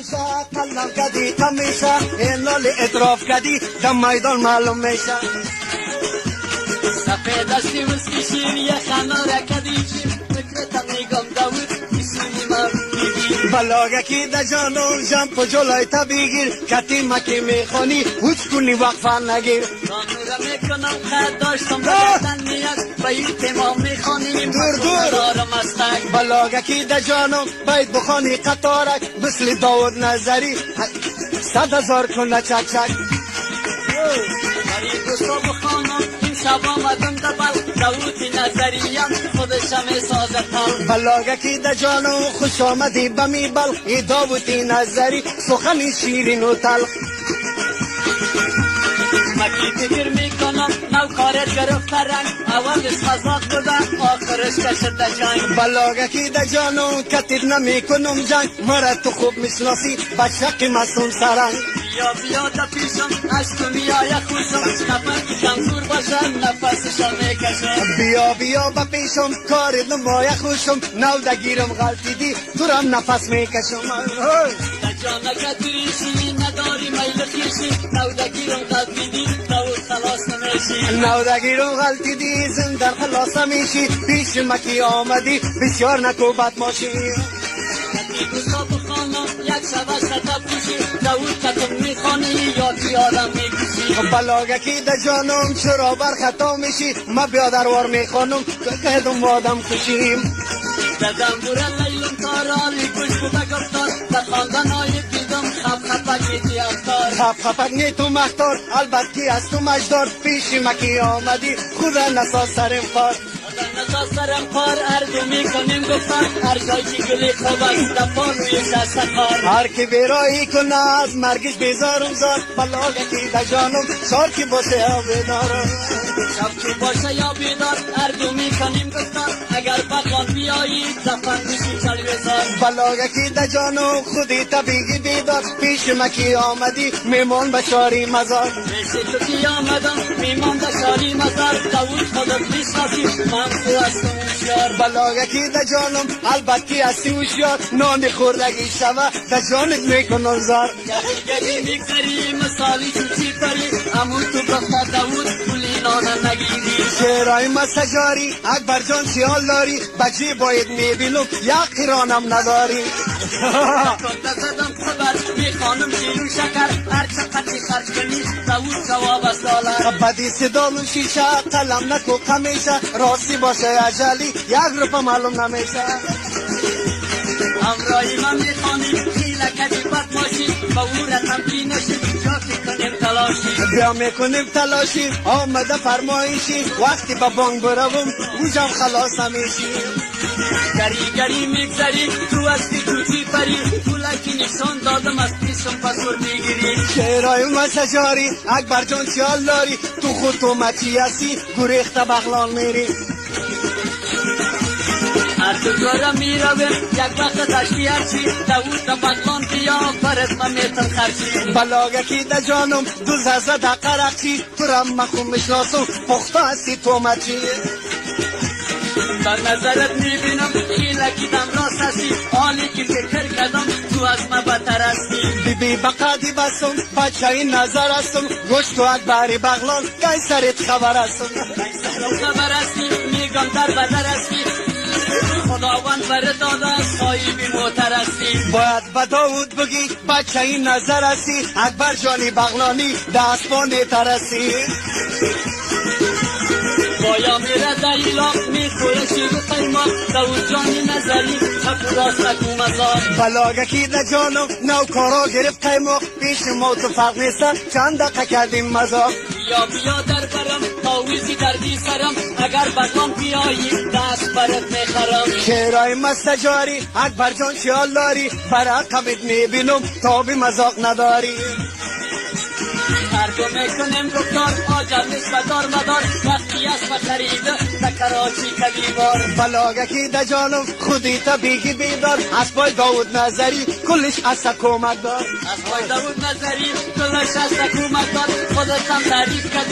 میشه قلم کدی کم میشه این لال اطراف کدی در میدان معلوم میشه سفید دستی مسکی شیر یه خناره کدی شیر فکرتم نگم داود بسونی ما بیدی بلاگکی در جانم جمپ جلوی تا بگیر کتی مکی میخونی هوچ کنی وقفه نگیر کانوره میکنم خد داشتم بگردن نیست باید تمام میخوانیم دور دارم استک بلاگکی در جانم باید بخونی قطارک مثل داود نظری 100,000 کنه چک چک برای دوستا بخوانم این شب آمدم دبل داوتی نظریم خودشم سازه تل بلاگکی در جانم خوش آمدی بمی بل ای داوتی نظری سخنی شیرین و تلخ مکی فکر میکنم نو کارت گرفت رنگ اولش مزاق بوده آخرش کشد جنگ بلاگکی در جانم کتید نمی کنم جنگ مرا تو خوب میشناسی بچه مسون سرنگ بیا بیا دا پیشم از تو میای خوشم نفس کمزور باشه نفسشم میکشم بیا بیا با پیشم کار نمای خوشم نو دگیرم غلطی دی تو رم نفس میکشم در جانکه دریشی نداری میل خیشی نو دگیرم قلبی دی داود خلاص نمیشی نو دگیرم غلطی دی زندر خلاص میشی پیش مکی آمدی بسیار نکو بد ماشی یکی دوستا بخوانم یک شبه شده پوشی داود کتم میخوانی یا پیادم میکشی بلاگکی در جانم چرا بر خطا میشی ما بیادروار میخوانم کهدم وادم کشیم دادم بوره لیلم تارالی گوش بوده گفتار در خاندن های دیدم خپ کیتی افتار خپک نی تو مختار البته از تو مجدار پیش مکی آمدی خدا نساز سرم پار خدا نساز سرم پار اردو میکنیم گفتار هر جایی که گلی خوب است دفال روی دست کار هر کی بیرایی کنه از مرگش بیزارم زار بلاگکی در جانم شار کی باشه یا بیدارم شب که باشه یا بیدار اردو میکنیم گفتار اگر بقان بیایی دفن میشی چلویزار بلاگکی در جانم خودی طبیعی بیدار پیش مکی آمدی میمون بشاری مزار پیش تو کی آمدم میمان بشاری مزار داود خودت میشناسی من تو هستم هوشیار بلاگکی در جانم البته هستی هوشیار نان خوردگی شوه در جانت میکنم زار گلی میگذری مثالی چوچی پری امون تو گفته داود پولی نانه نگیری شعرهای مسجاری اکبر جان خیال داری بچه باید میبینم یا قرانم نداری کنده زدم خبر میخوانم شیرو شکر هر چقدر خرج کنی داود جواب است دالر بدی صدام شیشه قلم نکو کمیشه راستی باشه اجلی یک روپا معلوم نمیشه امرای من میخوانیم خیله کدی بد ماشی با او رتم کی نشید جاکی کنیم تلاشی بیا میکنیم تلاشی آمده فرمایشی وقتی با بانگ بروم اوجم خلاص نمیشی گری گری میگذری تو هستی توتی پری پولکی نشان دادم از پیشم پسور میگیری شعرهای مسجاری اکبر جان خیال داری تو خود تو مچی هستی گریخت بغلان میری هر دو جارا میرویم یک وقت دشتی هرچی داود دا بغلان بیا برد من میتر خرچی بلاگکی در جانم دوز هزه در قرقچی تو رم مخون میشناسم پخته هستی تو مچی در نظرت میبینم خیلکی دم راست هستی حالی که فکر کردم تو از من بدتر هستی بی بقدی بستم بچه این نظر هستم گوشت و اکبری بغلان قیصرت خبر هستم خبر هستی میگم در بدر هستی خداوند بر داده صاحبی موتر هستی باید به داود بگی بچه این نظر هستی اکبر جانی بغلانی دست با نیتر هستی بایا میره دلیلا میخوره شیر و قیماق داود جانی نظری چپ راست نکو مزار بلاگکی در جانم نو کارا گرفت قیماق پیش ما تو فرق نیستم چند دقیقه کردیم مزاق بیا بیا در برم تاویزی دردی سرم اگر بغلان بیایی دست برت میخرم شعرهای مستجاری اکبر جان خیال داری برا قبیت میبینم تا بی مزاق نداری هرگو میکنیم دکتر آجر نیست دار مدار وقتی است بخریده در کراچی کدی بار بلاگکی در جانم خودی طبیعی بیدار از پای داود نظری کلش از کمک دار از پای داود نظری کلش از کمک دار خودتم تعریف کردی